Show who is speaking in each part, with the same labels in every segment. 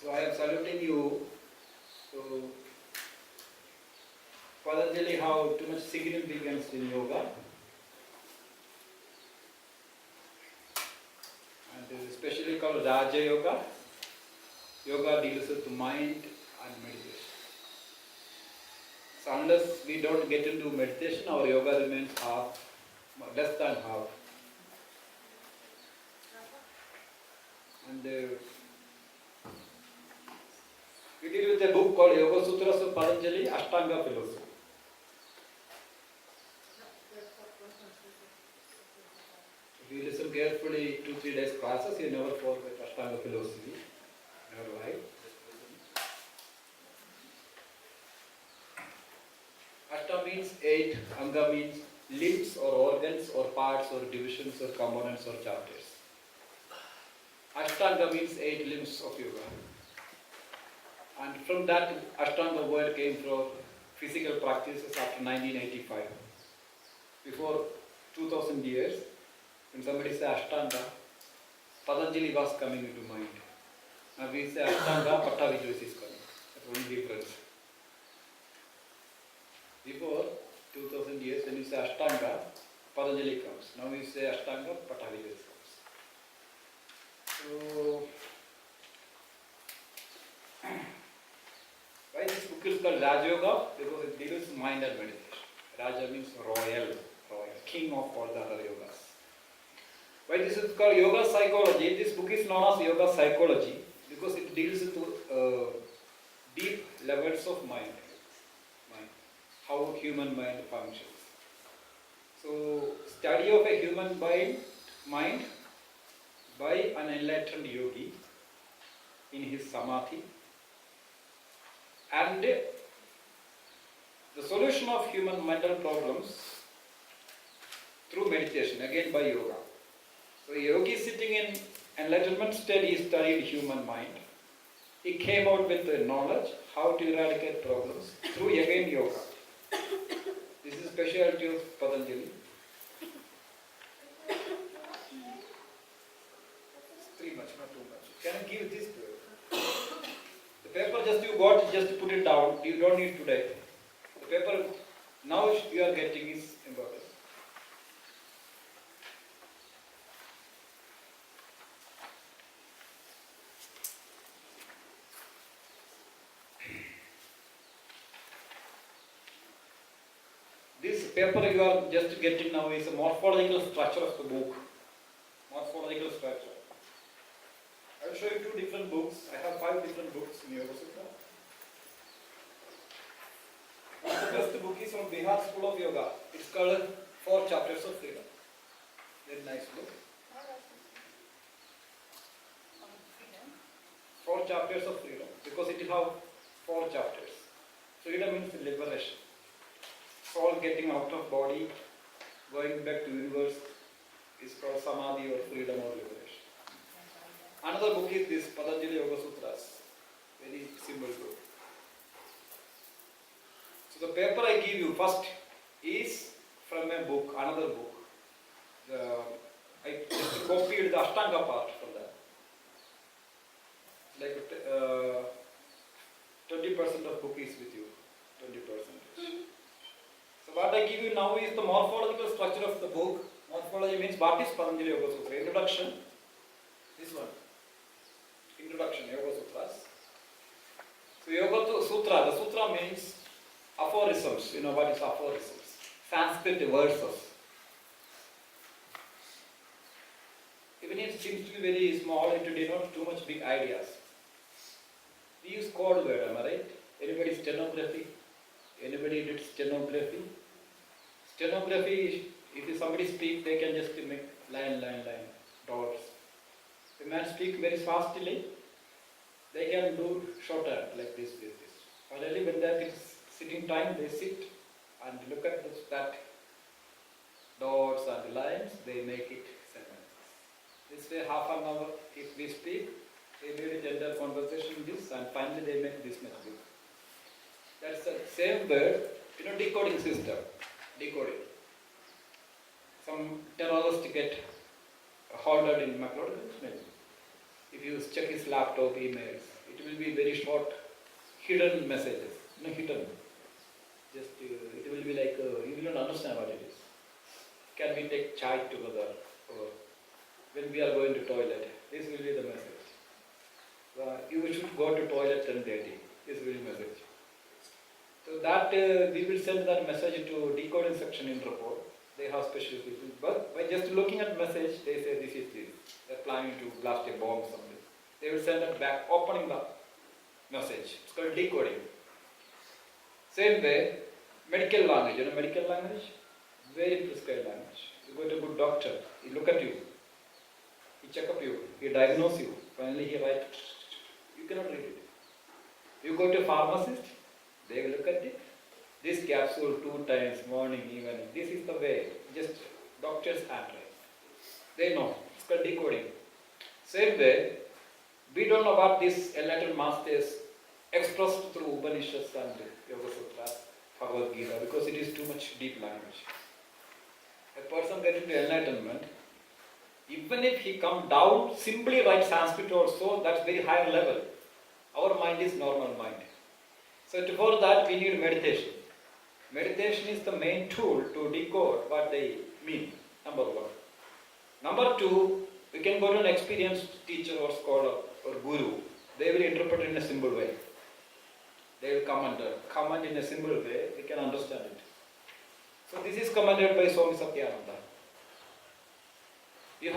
Speaker 1: So I am saluting you. So Patanjali have too much significance in yoga, and especially called Raja Yoga. Yoga deals with mind and meditation. So unless we don't get into meditation, our yoga remains half, less than half. And we deal with a book called Yoga Sutras of Patanjali, Ashtanga philosophy. If you listen carefully 2-3 days classes, you never forget Ashtanga philosophy in your life. Ashta means 8, Anga means limbs or organs or parts or divisions or components or chapters. Ashtanga means 8 limbs of yoga. And from that Ashtanga word came from physical practices after 1985. Before 2000 years, when somebody says Ashtanga, Patanjali was coming into mind. Now we say Ashtanga, Pattavijayas is coming. That's one difference. Before 2000 years, when you say Ashtanga, Patanjali comes. Now we say Ashtanga, Pattavijayas comes. So, why this book is called Raja Yoga? Because it deals with mind and meditation. Raja means royal, king of all the other yogas. Why this is called Yoga Psychology? This book is known as Yoga Psychology because it deals with deep levels of mind, how human mind functions. So, study of a human mind by an enlightened yogi in his samadhi, and the solution of human mental problems through meditation, again by yoga. So a yogi sitting in enlightenment state, he studied human mind. He came out with the knowledge how to eradicate problems through again yoga. This is specialty of Patanjali. It's too much, not too much. Can I give this to you? The paper just you got, just put it down. You don't need today. The paper now you are getting is important. This paper you are just getting now is a morphological structure of the book. Morphological structure. I will show you 2 different books. I have 5 different books in Yoga Sutra. The first book is from Bihar School of Yoga. It's called 4 Chapters of Freedom. Very nice book. 4 Chapters of Freedom, because it has 4 chapters. Freedom means liberation. Soul getting out of body, going back to universe is called Samadhi or freedom or liberation. Another book is this Patanjali Yoga Sutras. Very simple book. So the paper I give you first is from a book, another book. I just copied the Ashtanga part from that. Like 20% of book is with you, 20%. So what I give you now is the morphological structure of the book. Morphology means what is Patanjali Yoga Sutra? Introduction. This one. Introduction, Yoga Sutras. So Yoga Sutra, the sutra means aphorisms. You know what is aphorisms? Sanskrit verses. Even if it seems to be very small, it denotes too much big ideas. We use code word, am I right? Anybody stenography? Anybody did stenography? Stenography, if somebody speaks, they can just make line, dots. If a man speaks very fastly, they can do shorter, like this. Finally, when that is sitting time, they sit and look at that dots and lines, they make it sentences. This way, half an hour, if we speak, they made a gender conversation this, and finally they make this much big. That's the same word, decoding system. Decoding. Some terrorist get halted in McLeod. If you check his laptop emails, it will be very short, hidden messages. No, hidden. Just it will be like you will not understand what it is. Can we take chai together? Or when we are going to toilet, this will be the message. You should go to toilet 10:30. This will be the message. So that we will send that message to decoding section in report. They have special people. But by just looking at message, they say this is this. They're planning to blast a bomb or something. They will send it back, opening the message. It's called decoding. Same way, medical language. You know medical language? Very prescribed language. You go to a good doctor, he look at you, he check up you, he diagnose you. Finally he write. You cannot read it. You go to a pharmacist, they will look at it. This capsule 2 times, morning, evening. This is the way. Just doctors handwrite. They know. It's called decoding. Same way, we don't know what these enlightened masters expressed through Upanishads and Yoga Sutras, Bhagavad Gita, because it is too much deep language. A person getting to enlightenment, even if he come down, simply write Sanskrit also, that's very higher level. Our mind is normal mind. So for that we need meditation. Meditation is the main tool to decode what they mean, number 1. Number 2, we can go to an experienced teacher or scholar or guru. They will interpret it in a simple way. They will comment in a simple way, we can understand it. So this is commented by Swami Satyananda. You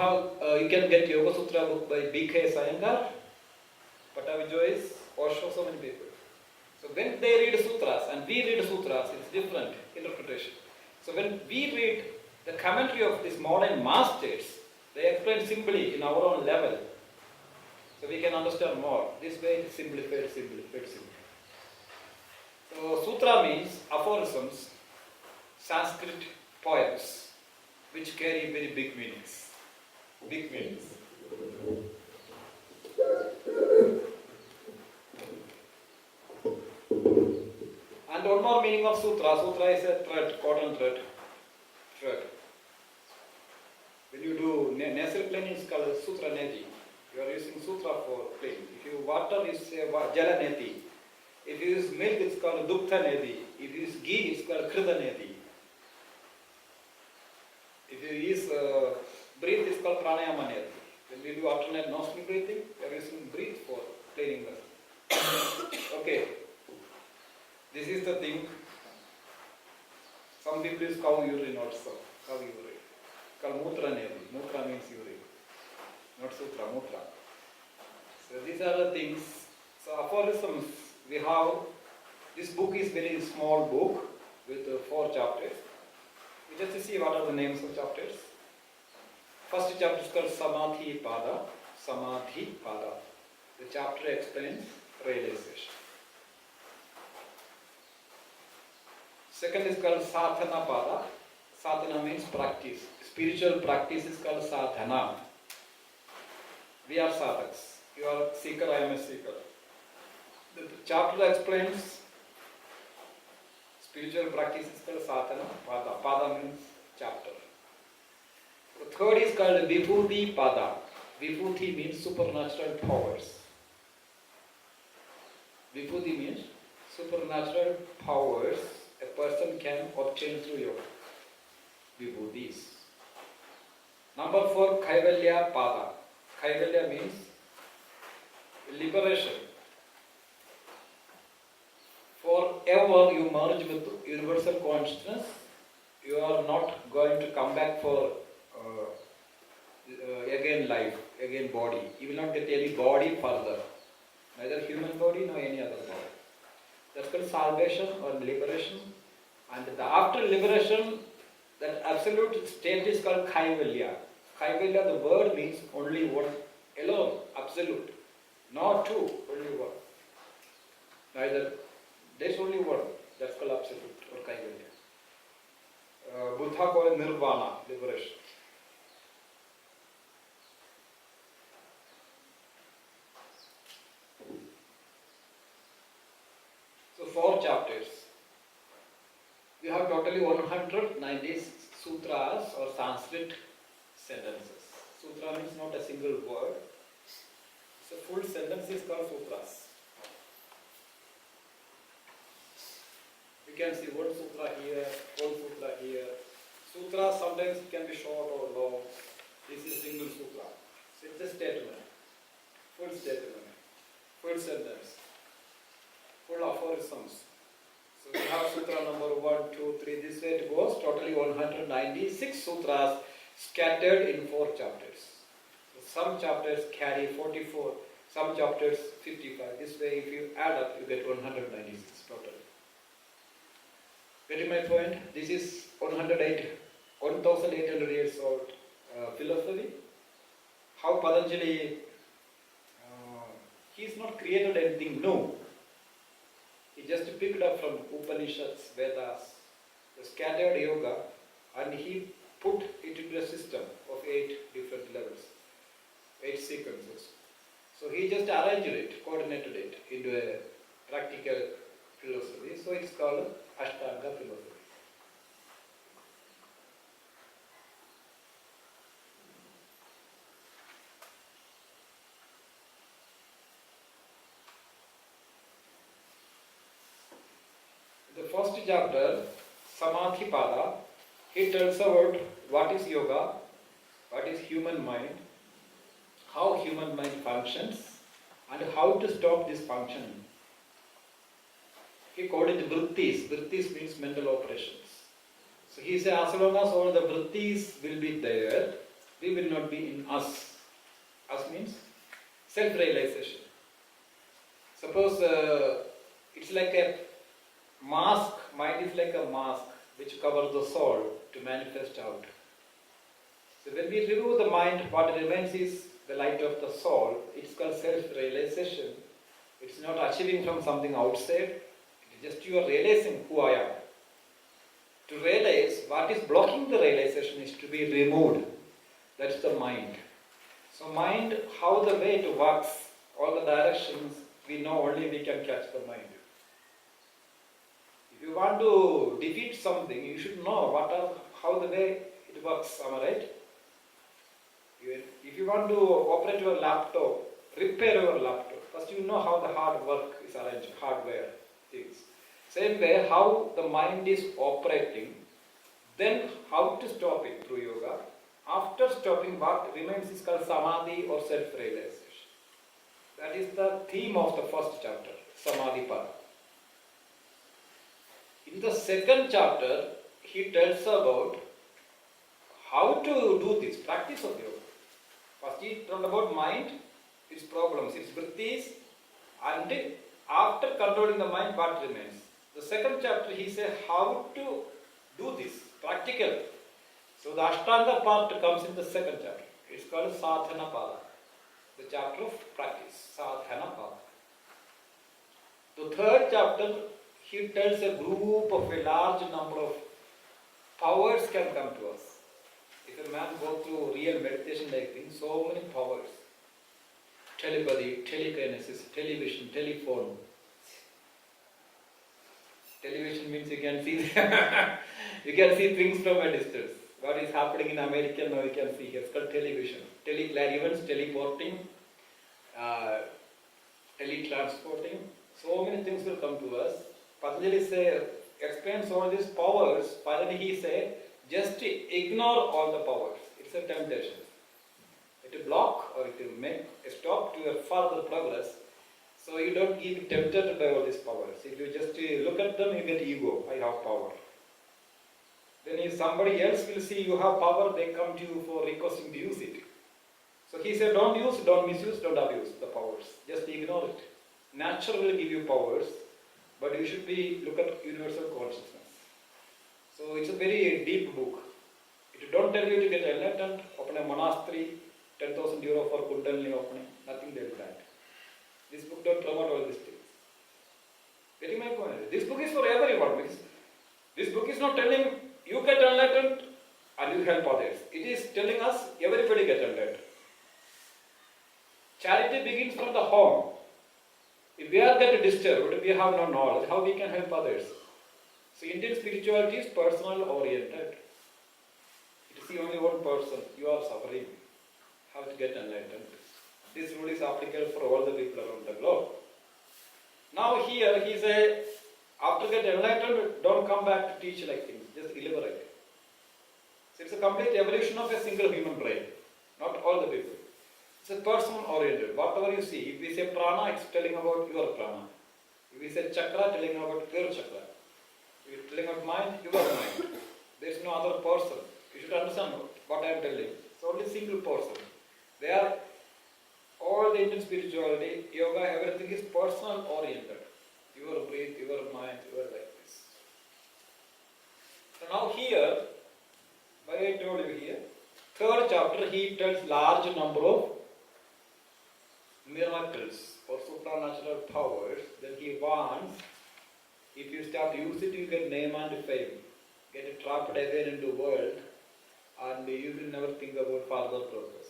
Speaker 1: can get Yoga Sutra book by B.K. Iyengar, Pattabhi Jois, Osho, so many people. So when they read sutras and we read sutras, it's different interpretation. So when we read the commentary of these modern masters, they explain simply in our own level. So we can understand more. This way it is simplified. So sutra means aphorisms, Sanskrit poems, which carry very big meanings. Big meanings. And one more meaning of sutra. Sutra is a thread, cotton thread. When you do nasal cleaning, it's called sutra neti. You are using sutra for cleaning. If you water, it's jala neti. If you use milk, it's called duktha neti. If you use ghee, it's called krida neti. If you use breathe, it's called pranayama neti. When we do alternate nostril breathing, we are using breathe for cleaning vessel. Okay. This is the thing. Some people use cow urine also. Cow urine. Called mutra neti. Mutra means urine. Not sutra, mutra. So these are the things. So aphorisms, we have, this book is very small book with 4 chapters. We just see what are the names of chapters. First chapter is called Samadhi Pada. Samadhi Pada. The chapter explains realization. Second is called Sadhana Pada. Sadhana means practice. Spiritual practice is called Sadhana. We are sadhaks. You are a seeker, I am a seeker. The chapter explains spiritual practice is called Sadhana Pada. Pada means chapter. The third is called Vibhuti Pada. Vibhuti means supernatural powers. Vibhuti means supernatural powers a person can obtain through yoga. Vibhutis. Number 4, Kaivalya Pada. Kaivalya means liberation. Forever you merge with universal consciousness. You are not going to come back for again life, again body. You will not get any body further. Neither human body nor any other body. That's called salvation or liberation. And after liberation, that absolute state is called Kaivalya. Kaivalya, the word means only one, alone, absolute. Not two, only one. Neither, there's only one. That's called absolute or Kaivalya. Buddha called Nirvana, liberation. So 4 chapters. We have totally 190 sutras or Sanskrit sentences. Sutra means not a single word. So full sentence is called sutras. can see one sutra here, one sutra here. Sutra sometimes can be short or long. This is single sutra. So it's a statement, full sentence, full aphorisms. So we have sutra number 1, 2, 3. This way it goes. Totally 196 sutras scattered in 4 chapters. So some chapters carry 44, some chapters 55. This way, if you add up, you get 196 total. Getting my point? This is 1,800 years old philosophy. How Patanjali, he is not created anything new. He just picked up from Upanishads, Vedas, the scattered yoga, and he put it into a system of 8 different levels, 8 sequences. So he just arranged it, coordinated it into a practical philosophy. So it's called Ashtanga philosophy. The first chapter, Samadhipada, he tells about what is yoga, what is human mind, how human mind functions, and how to stop this functioning. He called it vrittis. Vrittis means mental operations. So he said, as long as all the vrittis will be there, we will not be in us. Us means self-realization. Suppose it's like a mask, mind is like a mask which covers the soul to manifest out. So when we remove the mind, what remains is the light of the soul. It's called self-realization. It's not achieving from something outside. It's just you are realizing who I am. To realize what is blocking the realization is to be removed. That's the mind. So mind, how the way it works, all the directions, we know only we can catch the mind. If you want to defeat something, you should know how the way it works, am I right? If you want to operate your laptop, repair your laptop, first you know how the hard work is arranged, hardware things. Same way, how the mind is operating, then how to stop it through yoga. After stopping, what remains is called samadhi or self-realization. That is the theme of the first chapter, Samadhipada. In the second chapter, he tells about how to do this practice of yoga. First he told about mind, its problems, its vrittis, and after controlling the mind, what remains. The second chapter he said how to do this, practical. So the Ashtanga part comes in the second chapter. It's called Sadhana Pada, the chapter of practice, Sadhana Pada. The third chapter, he tells a group of a large number of powers can come to us. If a man goes through real meditation like things, so many powers. Telepathy, telekinesis, television, telephone. Television means you can see you can see things from a distance. What is happening in America now you can see here. It's called television. Teleclarivance, teleporting, teletransporting. So many things will come to us. Patanjali explains all these powers. Finally he said, just ignore all the powers. It's a temptation. It will block or it will make a stop to your further progress. So you don't get tempted by all these powers. If you just look at them, you get ego. I have power. Then if somebody else will see you have power, they come to you for requesting to use it. So he said, don't use, don't misuse, don't abuse the powers. Just ignore it. Nature will give you powers, but you should look at universal consciousness. So it's a very deep book. It don't tell you to get enlightened, open a monastery, 10,000 euro for Kundalini opening, nothing like that. This book don't promote all these things. Getting my point? This book is for everyone. This book is not telling you get enlightened and you help others. It is telling us everybody get enlightened. Charity begins from the home. If we are get disturbed, we have no knowledge, how we can help others? So Indian spirituality is personal oriented. It is only one person. You are suffering. How to get enlightened? This rule is applicable for all the people around the globe. Now here he says, After get enlightened, don't come back to teach like things, just elaborate. So it's a complete evolution of a single human brain, not all the people. It's a person oriented. Whatever you see, if we say prana, it's telling about your prana. If we say chakra, telling about your chakra. If it's telling about mind, your mind. There is no other person. You should understand what I am telling. It's only single person. They are all the Indian spirituality, yoga, everything is personal oriented. Your breath, your mind, your like this. So now here, why I told you here, third chapter he tells large number of miracles or supernatural powers. Then he warns, if you start to use it, you get name and fame. Get trapped again into the world and you will never think about further progress.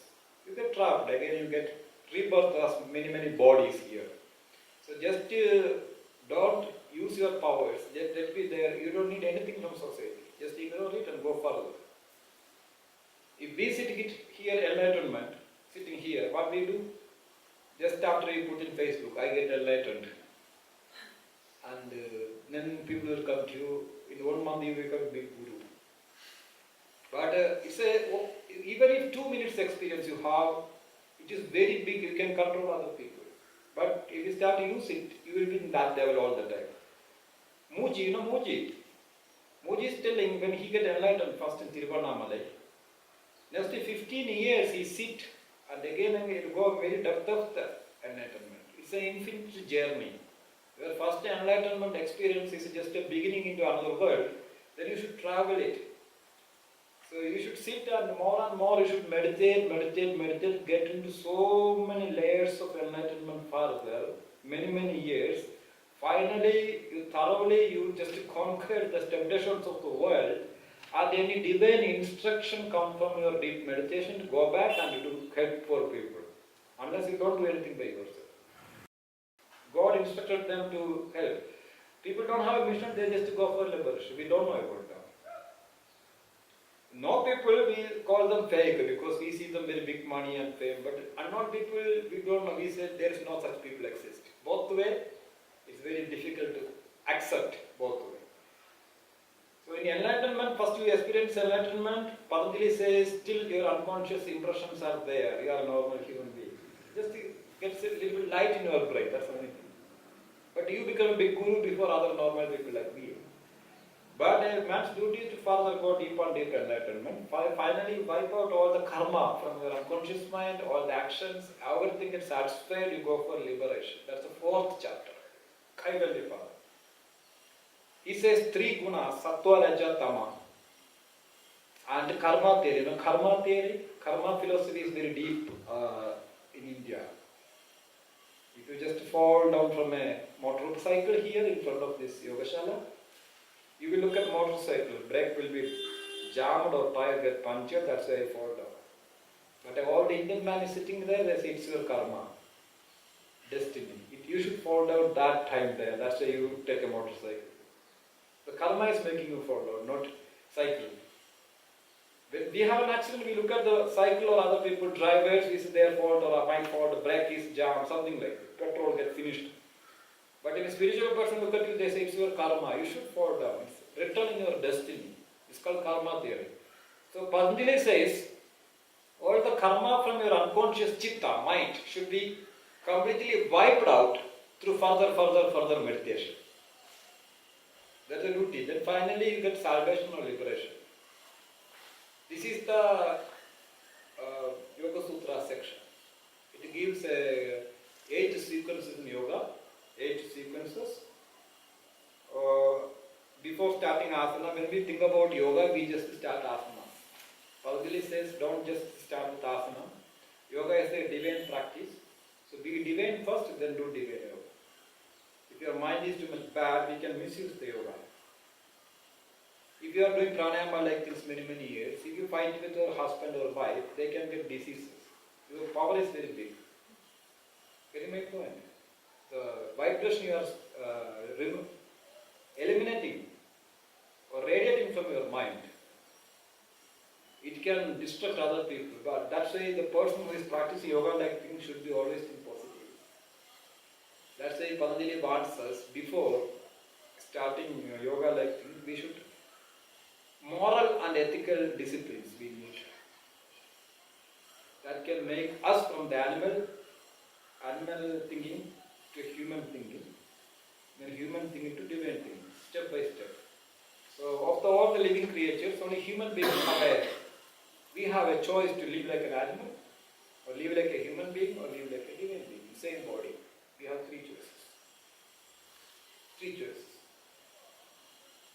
Speaker 1: You get trapped again, you get rebirth as many bodies here. So just don't use your powers, just let be there. You don't need anything from society. Just ignore it and go further. If we sit here enlightenment, sitting here, what we do? Just after you put in Facebook, I get enlightened. And then people will come to you. In 1 month you become a big guru. But even if 2 minutes experience you have, it is very big, you can control other people. But if you start to use it, you will be in that level all the time. Muji, you know Muji? Muji is telling when he get enlightened first in Tiruvannamalai, next 15 years he sit and again it will go very depth of the enlightenment. It's an infinite journey. Your first enlightenment experience is just a beginning into another world, then you should travel it. So you should sit and more you should meditate, get into so many layers of enlightenment further, many years. Finally, you just conquer the temptations of the world, and any divine instruction come from your deep meditation to go back and to help poor people. Unless you don't do anything by yourself. God instructed them to help. People don't have a mission, they just go for liberation. We don't know about them. No people, we call them fake because we see them very big money and fame. But unknown people, we don't know. We say there is no such people exist. Both way, it's very difficult to accept both way. So in enlightenment, first you experience enlightenment. Patanjali says, still your unconscious impressions are there. You are a normal human being. Just gets a little bit light in your brain, that's the only thing. But you become a big guru before other normal people like me. But a man's duty is to further go deep and deep enlightenment. Finally, wipe out all the karma from your unconscious mind, all the actions, everything gets satisfied, you go for liberation. That's the fourth chapter. Kaivalya. He says 3 gunas, sattva, raja, tama. And karma theory. You know, karma philosophy is very deep in India. If you just fall down from a motorcycle here in front of this Yogashala, you will look at motorcycle, brake will be jammed or tire get punctured, that's why you fall down. But all the Indian man is sitting there, they say it's your karma, destiny. If you should fall down that time there, that's why you take a motorcycle. The karma is making you fall down, not cycling. When we have an accident, we look at the cycle or other people, drivers, is their fault or my fault, the brake is jammed, something like that. Petrol gets finished. But if a spiritual person look at you, they say it's your karma, you should fall down. It's written in your destiny. It's called karma theory. So Patanjali says, all the karma from your unconscious chitta, mind, should be completely wiped out through further meditation. That's a duty. Then finally you get salvation or liberation. This is the Yoga Sutra section. It gives 8 sequences in yoga, 8 sequences. Before starting asana, when we think about yoga, we just start asana. Patanjali says, don't just start with asana. Yoga is a divine practice. So be divine first, then do divine yoga. If your mind is too much bad, we can misuse the yoga. If you are doing pranayama like this many years, if you fight with your husband or wife, they can get diseases. Your power is very big. Can you make point? The vibration you are eliminating or radiating from your mind, it can destruct other people. But that's why the person who is practicing yoga like thing should be always think positive. That's why Patanjali warns us before starting yoga like thing, we should moral and ethical disciplines we need that can make us from the animal thinking to human thinking, then human thinking to divine thinking, step by step. So of all the living creatures, only human beings we have a choice to live like an animal, or live like a human being, or live like a divine being, same body. We have three choices. Three choices.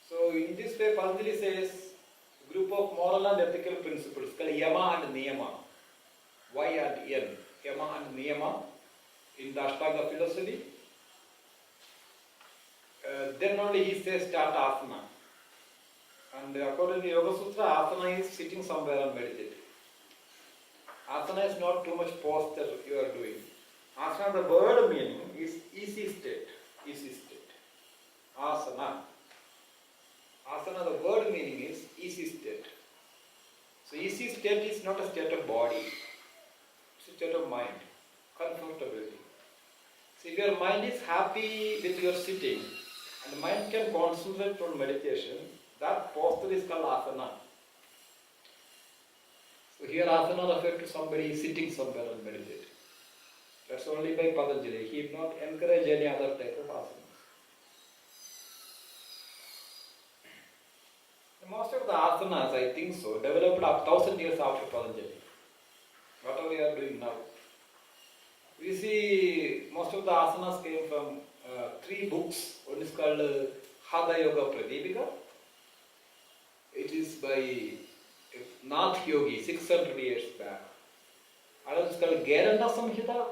Speaker 1: So in this way, Patanjali says, a group of moral and ethical principles called Yama and Niyama. Y and N. Yama and Niyama in the Ashtanga philosophy. Then only he says start asana. And according to Yoga Sutra, asana is sitting somewhere and meditating. Asana is not too much posture you are doing. Asana, the word meaning is easy state. Easy state. Asana. Asana, the word meaning is easy state. So easy state is not a state of body. It's a state of mind. Comfortability. So if your mind is happy with your sitting, and the mind can concentrate on meditation, that posture is called asana. So here asana refers to somebody sitting somewhere and meditating. That's only by Patanjali. He did not encourage any other type of asana. Most of the asanas, I think so, developed up 1000 years after Patanjali. Whatever we are doing now. We see most of the asanas came from three books. One is called Hatha Yoga Pradipika. It is by Nath Yogi, 600 years back. Another is called Geranda Samhita.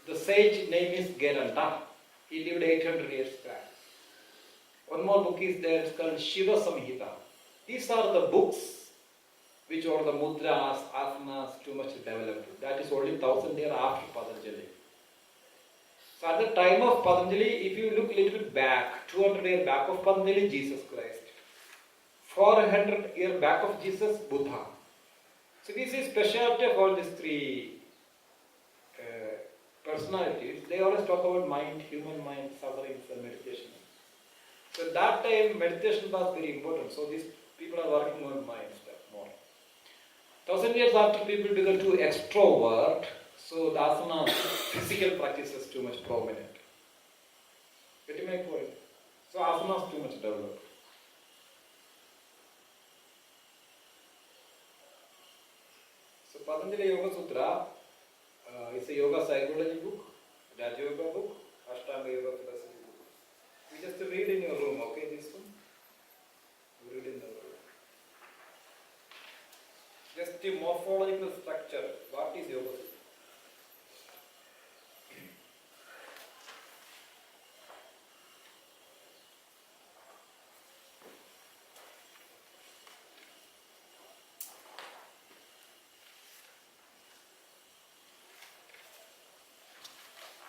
Speaker 1: The sage name is Geranda. He lived 800 years back. One more book is there, it's called Shiva Samhita. These are the books which are the mudras, asanas, too much developed. That is only 1000 years after Patanjali. So at the time of Patanjali, if you look a little bit back, 200 years back of Patanjali, Jesus Christ. 400 years back of Jesus, Buddha. So this is specialty of all these three personalities. They always talk about mind, human mind, sufferings and meditation. So that time meditation was very important. So these people are working on mind stuff more. 1000 years after people become too extrovert, so the asana physical practice is too much prominent. Getting my point? So asana is too much developed. So Patanjali Yoga Sutra is a yoga psychology book, Raja Yoga book, Ashtanga Yoga philosophy book. You just read in your room, okay, this one? You read in the room. Just the morphological structure, what is Yoga Sutra?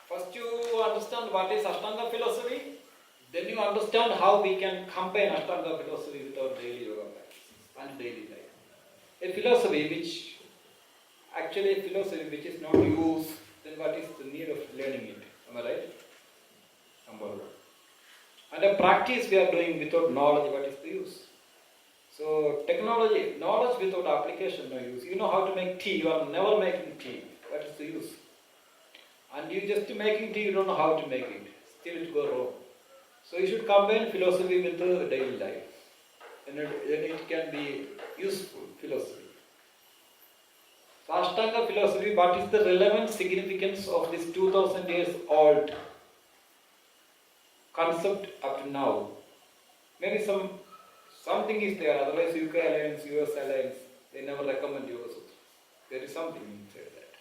Speaker 1: First you understand what is Ashtanga philosophy, then you understand how we can combine Ashtanga philosophy with our daily yoga practice and daily life. A philosophy which is not used, then what is the need of learning it? Am I right? Number one. And a practice we are doing without knowledge, what is the use? So technology, knowledge without application, no use. You know how to make tea, you are never making tea. What is the use? And you just making tea, you don't know how to make it. Still it go wrong. So you should combine philosophy with the daily life. And it can be useful philosophy. So Ashtanga philosophy, what is the relevant significance of this 2000 years old concept up to now? Maybe something is there, otherwise UK Alliance, US Alliance, they never recommend Yoga Sutra. There is something inside that.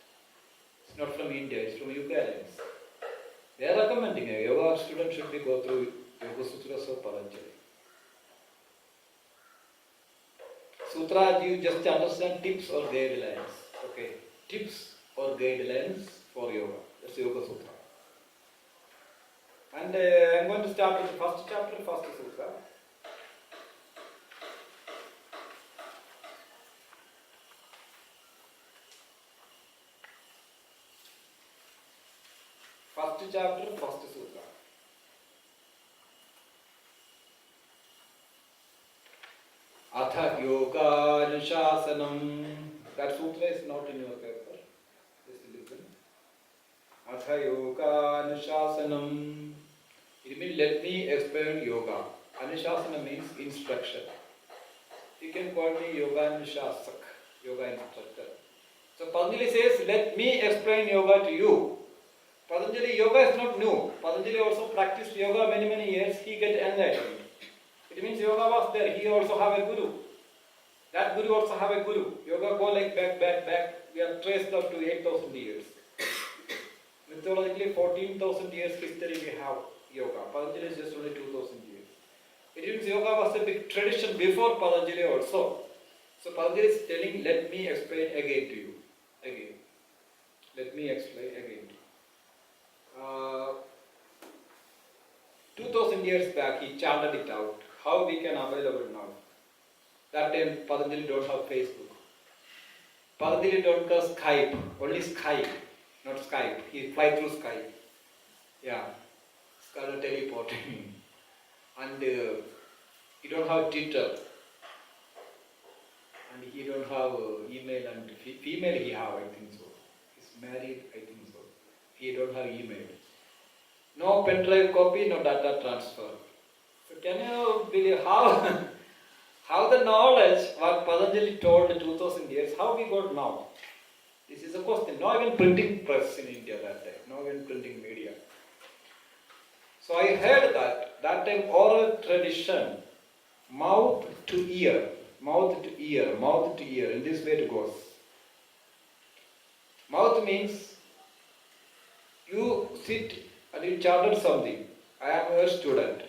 Speaker 1: It's not from India, it's from UK Alliance. They are recommending a yoga student should be go through Yoga Sutras of Patanjali. Sutra, you just understand tips or guidelines. Okay, tips or guidelines for yoga. That's Yoga Sutra. And I'm going to start with the first chapter, first sutra. First chapter, first sutra. Anushasanam. That sutra is not in your paper. Just listen. Atha yoga anushasanam. It means let me explain yoga. Anushasana means instruction. You can call me yoga anushasak, yoga instructor. So Patanjali says, let me explain yoga to you. Patanjali yoga is not new. Patanjali also practiced yoga many years. He get enlightened. It means yoga was there. He also have a guru. That guru also have a guru. Yoga go like back. We are traced up to 8,000 years. Mythologically 14,000 years history we have yoga. Patanjali is just only 2,000 years. It means yoga was a big tradition before Patanjali also. So Patanjali is telling, let me explain again to you. Again. Let me explain again. 2000 years back he chanted it out. How we can available now? That time Patanjali don't have Facebook. Patanjali don't have Skype. Only Skype, not Skype. He fly through Skype. Yeah. It's called teleporting. And he don't have Twitter. And he don't have email and female he have, I think so. He's married, I think so. He don't have email. No pen drive copy, no data transfer. So can you believe how the knowledge what Patanjali told 2000 years, how we got now? This is a question. Not even printing press in India that time. Not even printing media. So I heard that time oral tradition, mouth to ear, in this way it goes. Mouth means you sit and you chanted something. I am a student.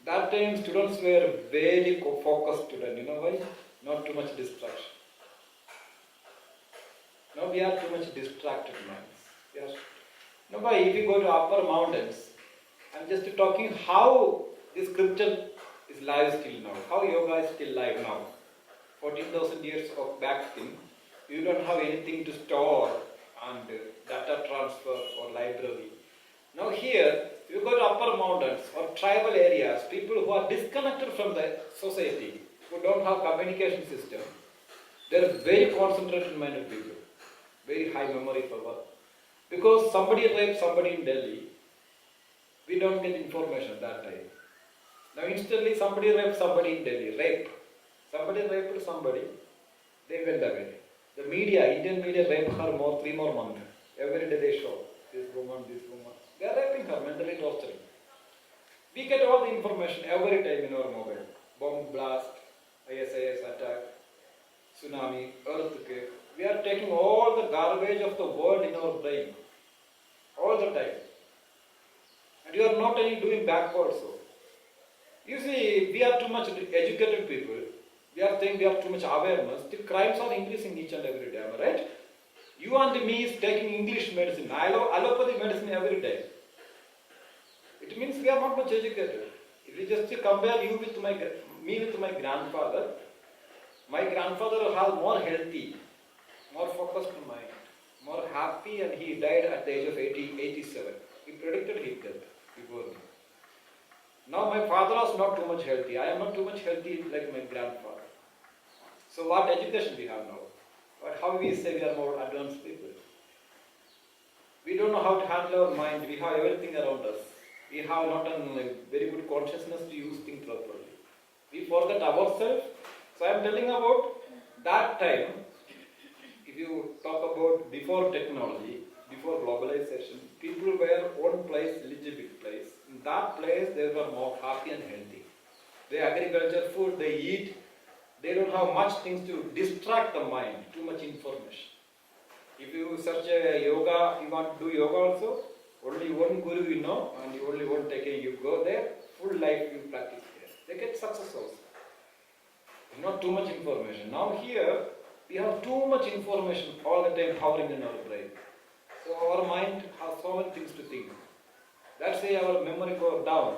Speaker 1: That time students were very focused students. You know why? Not too much distraction. Now we are too much distracted minds. Yes. Now why? If you go to upper mountains, I'm just talking how this scripture is live still now. How yoga is still live now. 14,000 years of back thing. You don't have anything to store and data transfer or library. Now here, you go to upper mountains or tribal areas, people who are disconnected from the society, who don't have communication system, they are very concentrated minded people, very high memory power. Because somebody raped somebody in Delhi, we don't get information that time. Now instantly somebody raped somebody in Delhi, somebody raped somebody, they went away. The media, Indian media raped her 3 more months. Every day they show, this woman. They are raping her, mentally torturing. We get all the information every time in our mobile. Bomb blast, ISIS attack, tsunami, earthquake. We are taking all the garbage of the world in our brain. All the time. And you are not any doing backwards. So. You see, we are too much educated people. We are saying we have too much awareness. The crimes are increasing each and every day, am I right? You and me is taking English medicine, allopathy medicine every day. It means we are not much educated. If you just compare you with me with my grandfather has more healthy, more focused mind, more happy, and he died at the age of 87. He predicted his death before me. Now my father was not too much healthy. I am not too much healthy like my grandfather. So what education we have now? But how we say we are more advanced people? We don't know how to handle our mind. We have everything around us. We have not a very good consciousness to use things properly. We forget ourselves. So I am telling about that time. If you talk about before technology, before globalization, people were one place, little big place. In that place, they were more happy and healthy. They agriculture, food, they eat. They don't have much things to distract the mind, too much information. If you search a yoga, you want to do yoga also, only one guru you know, and you only one taking, you go there, full life you practice there. They get success also. Not too much information. Now here, we have too much information all the time powering in our brain. So our mind has so many things to think. That's why our memory goes down.